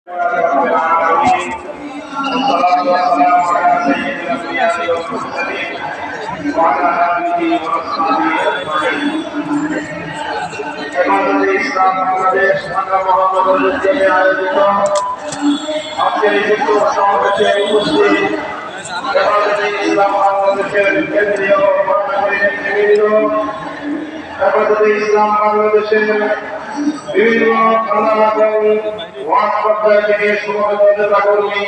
ইসলাম বাংলাদেশ ঢাকা মহানগর উদ্যানে আয়োজিত আজকের এই সমাবেশে উপস্থিত ইসলাম বাংলাদেশের কেন্দ্রীয় ইসলাম বাংলাদেশের বিভিন্ন থানা এবং ওয়ার্ড পর্যায় থেকে সমবেত নেতাকর্মী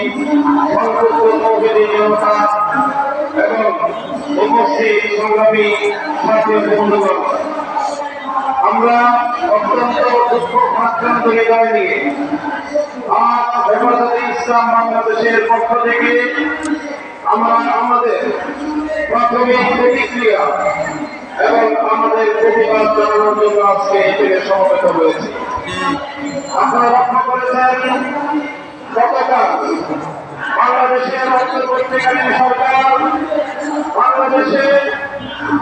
সংযুক্ত তৌহিদি জনতা এবং উপস্থিত সংগ্রামী সাথী বন্ধুগণ, আমরা অত্যন্ত দুঃখ ভারাক্রান্ত হৃদয় নিয়ে আজ হেফাজতে ইসলাম বাংলাদেশের পক্ষ থেকে আমরা আমাদের প্রাথমিক প্রতিক্রিয়া এবং আমাদের প্রতিবাদ জানানোর জন্য আজকে এখানে সমবেত হয়েছে। আপনারা লক্ষ্য করেছেন, গতকাল বাংলাদেশের অন্তর্বর্তীকালীন সরকার বাংলাদেশে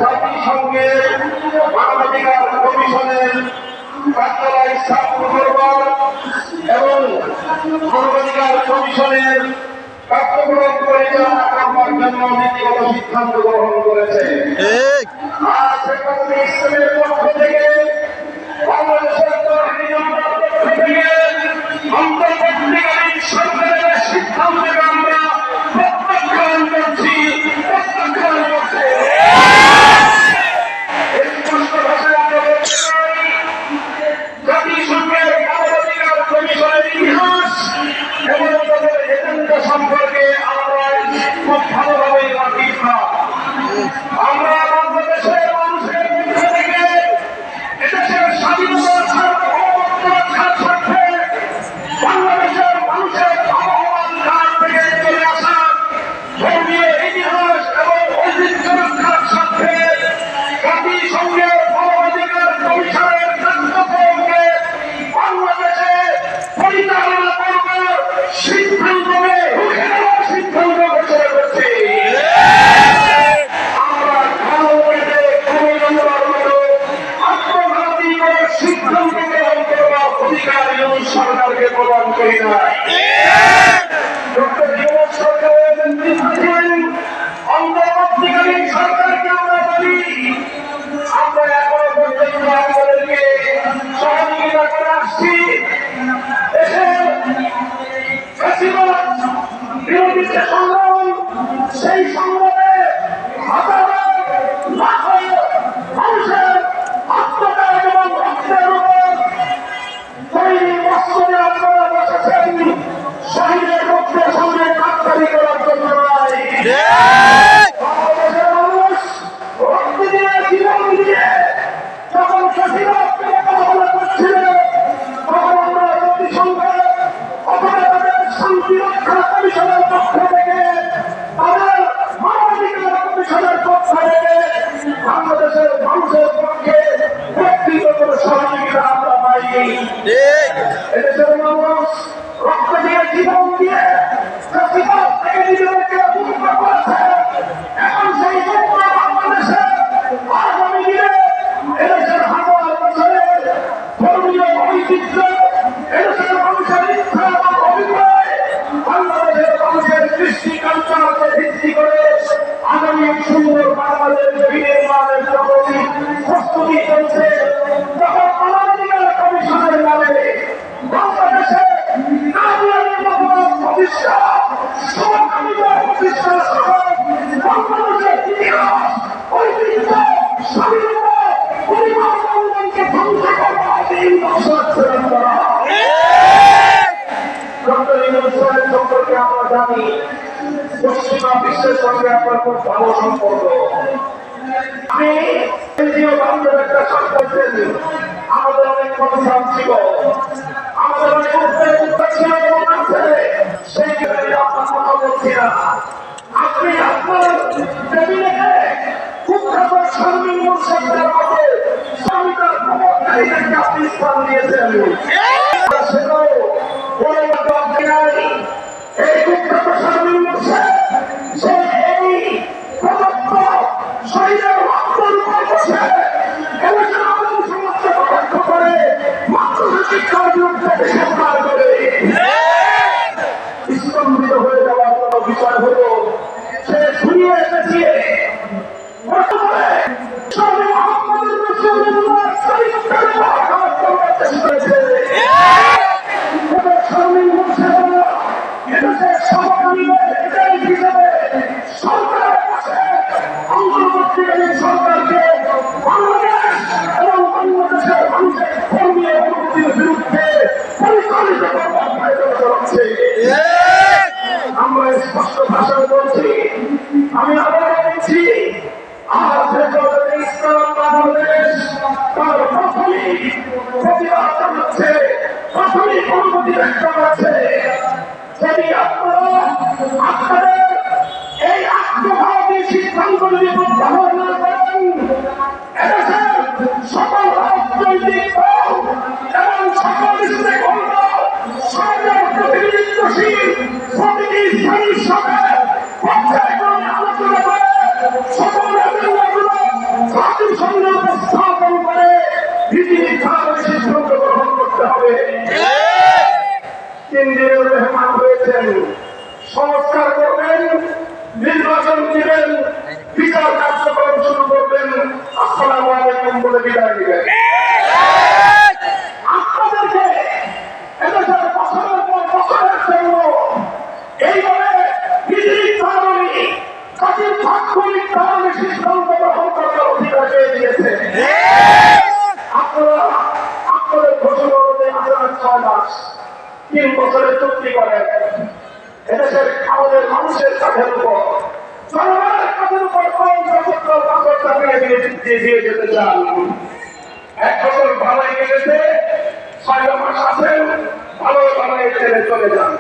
জাতিসংঘের মানবাধিকার কমিশনের কার্যালয় স্থাপন করবার এবং মানবাধিকার কমিশনের কার্যক্রম পরিচালনা করবার জন্য নীতিগত সিদ্ধান্ত গ্রহণ করেছে। আজ ইসলামের পক্ষ থেকে বাংলাদেশের পক্ষ থেকে অন্তর্বর্তীকালীন সরকারের সিদ্ধান্তকে আমরা প্রত্যাখ্যান করছি। স্পষ্ট ভাষায় আমরা বলতে চাই, জাতিসংঘের মানবাধিকার কমিশনের ইতিহাস এবং তাদের এজেন্ডা সম্পর্কে আমরা খুব ভালোভাবে ওয়াকিফ না। আমরা বাংলাদেশের মানুষের পক্ষ থেকে এদেশের স্বাধীনতা সার্বভৌমত্ব রক্ষার স্বার্থে বাংলাদেশের মানুষের আবহমান কাল থেকে চলে আসা ধর্মীয় ইতিহাস এবং ঐতিহ্য রক্ষার স্বার্থে জাতিসংঘের মানবাধিকার কমিশনের কার্যক্রমকে বাংলাদেশে পরিচালনা করবার সিদ্ধান্তকে রুখে দেওয়ার সিদ্ধান্ত ঘোষণা করছি। আমরা ভালো পেটে কমিশনার মতো আত্মঘাতী করে সিদ্ধান্ত গ্রহণ করবার অধিকার ইউনুস সরকারকে প্রদান করি না। ডক্টর ইউনুস সরকারের নেতৃত্বাধীন অন্তর্বর্তীকালীন সরকারকে আমরা বলি, আমরা এখনো পর্যন্ত আপনাদেরকে সহযোগিতা করে আসছি। দেশের ফ্যাসিবাদ বিরোধী যে সংগ্রাম, সেই সংগ্রামে হাজারো লাখো মানুষের আত্মত্যাগ এবং রক্তের উপর তৈরি মস্তকে আপনারা বসেছেন শহীদের রক্তের সঙ্গে কাকতালি করার জন্য নয়। বাংলাদেশের মানুষ রক্ত দিয়ে জীবন দিয়ে যখন ফ্যাসিবাদকে মোকাবিলা করছিল, তখন আমরা জাতিসংঘের অথবা তাদের শান্তি রক্ষা কমিশনের পক্ষ থেকে, তাদের মানবাধিকার কমিশনের পক্ষ থেকে বাংলাদেশের মানুষের পক্ষে ব্যক্তিগত সহযোগিতা আমরা পাইনি। এদেশের মানুষ রক্ত দিয়ে জীবন দিয়ে ফ্যাসিবাদ থেকে নিজেদেরকে মুক্ত করেছে। এখন সেই মুক্ত বাংলাদেশে আগামী দিনে এদেশের হাজার বছরের ধর্মীয় ঐতিহ্য, এদেশের মানুষের ইচ্ছা এবং অভিপ্রায়, বাংলাদেশের মানুষের কৃষ্টি কালচারকে ভিত্তি করে আগামী সুন্দর বাংলাদেশ বিনির্মাণের প্রস্তুতি চলছে। তখন মানবাধিকার কমিশনের নামে বাংলাদেশে প্রতিষ্ঠা, সমকামিতা প্রতিষ্ঠা সহ বাংলাদেশের ইতিহাস, ঐতিহ্য, স্বাধীনতা, পরিবার বন্ধনকে ধ্বংস করবার দিন দর্শন করা। ডক্টর ইউনুস সম্পর্কে আমরা জানি, পশ্চিমা বিশ্বের সঙ্গে আপনার খুব ভালো সম্পর্ক। আমি কেন্দ্রীয় বান্ধব একটা সরকার ছিল, আমাদের অনেক কনসার্ন ছিল, আমাদের অনেক উদ্বেগ ছিল এবং আছে। সেই ক্ষেত্রে আপনার কথা বলছি না। আপনি আপনার টেবিলে কুখ্যাত শারমিন মুর্শিদের মতো স্বামীতার প্রবর্তনীদেরকে আপনি স্থান দিয়েছেন। সেটাও বড় আপনি নাই। এই কুখ্যাত শারমিন মুর্শিদ সে এই প্রদত্ত শহীদের রক্তের উপর বসে এলাকার আন্দোলন সমাজকে কটাক্ষ করে মাতৃ শিক্ষার বিরুদ্ধে বিষেধার করে দিয়ে সরকারকে বাংলাদেশ এবং বাংলাদেশের মানুষের ধর্মীয় অনুভূতির বিরুদ্ধে পরিচালিত করবার প্রয়োজন হচ্ছে। আমরা স্পষ্ট ভাষায় বলছি, আমি আবার বলছি, আজ ইসলাম বাংলাদেশ তার প্রাথমিক প্রতিবাদ জানাচ্ছে, প্রাথমিক অনুমতি ব্যক্ত করছে। যদি আপনারা আপনাদের এই আত্মঘাতী সিদ্ধান্তগুলি প্রত্যাহার না করেন, এদেশের সকল রাজনৈতিক দল এবং সকল স্টেকহোল্ডার সরকার প্রতিনিধিত্বশীল প্রতিটি স্থানীয় সরকার পর্যায়ক্রমে আলোচনা করে সকল এজেন্ডাগুলো জাতিসংঘে উপস্থাপন করে নীতিনির্ধারণ সিদ্ধান্ত গ্রহণ করতে হবে। 3 দিনের মেহমান হয়েছেন, সংস্কার করবেন, নির্বাচন দিবেন, বিচার কার্যক্রম শুরু করবেন, আসসালামু আলাইকুম বলে বিদায় দিবেন। আপনাদেরকে এদেশের বছরের পর বছরের জন্য এইভাবে নীতিনির্ধারণী জাতির ভাগ্য নির্ধারণী সিদ্ধান্ত গ্রহণ করার অধিকার পেয়ে দিয়েছে। আপনারা আপনাদের ঘোষণা অনুযায়ী আপনারা 6 মাস 3 বছরের চুক্তি করেন, এদেশের আমাদের মানুষের কাঁধের উপর জনগণের কাঁধের উপর দিয়ে যেতে চান। 1 বছর ভালোই কেটেছে, 6 মাস আছেন, ভালো ভালোই ছেড়ে চলে যান।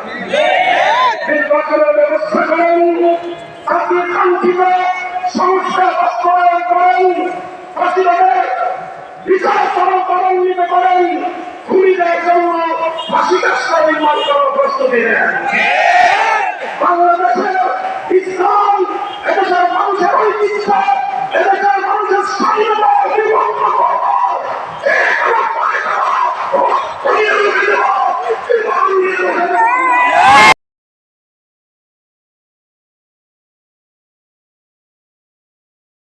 নির্বাচনের ব্যবস্থা করেন, জাতির কাঙ্ক্ষিত সংস্কার বাস্তবায়ন করেন, ফাঁসিবাদের বিচার ত্বরান্বিত করেন, খুনিদের জন্য ফাঁসিকাষ্ঠ নির্মাণ করার প্রস্তুতি নেন। বাংলাদেশের ইসলাম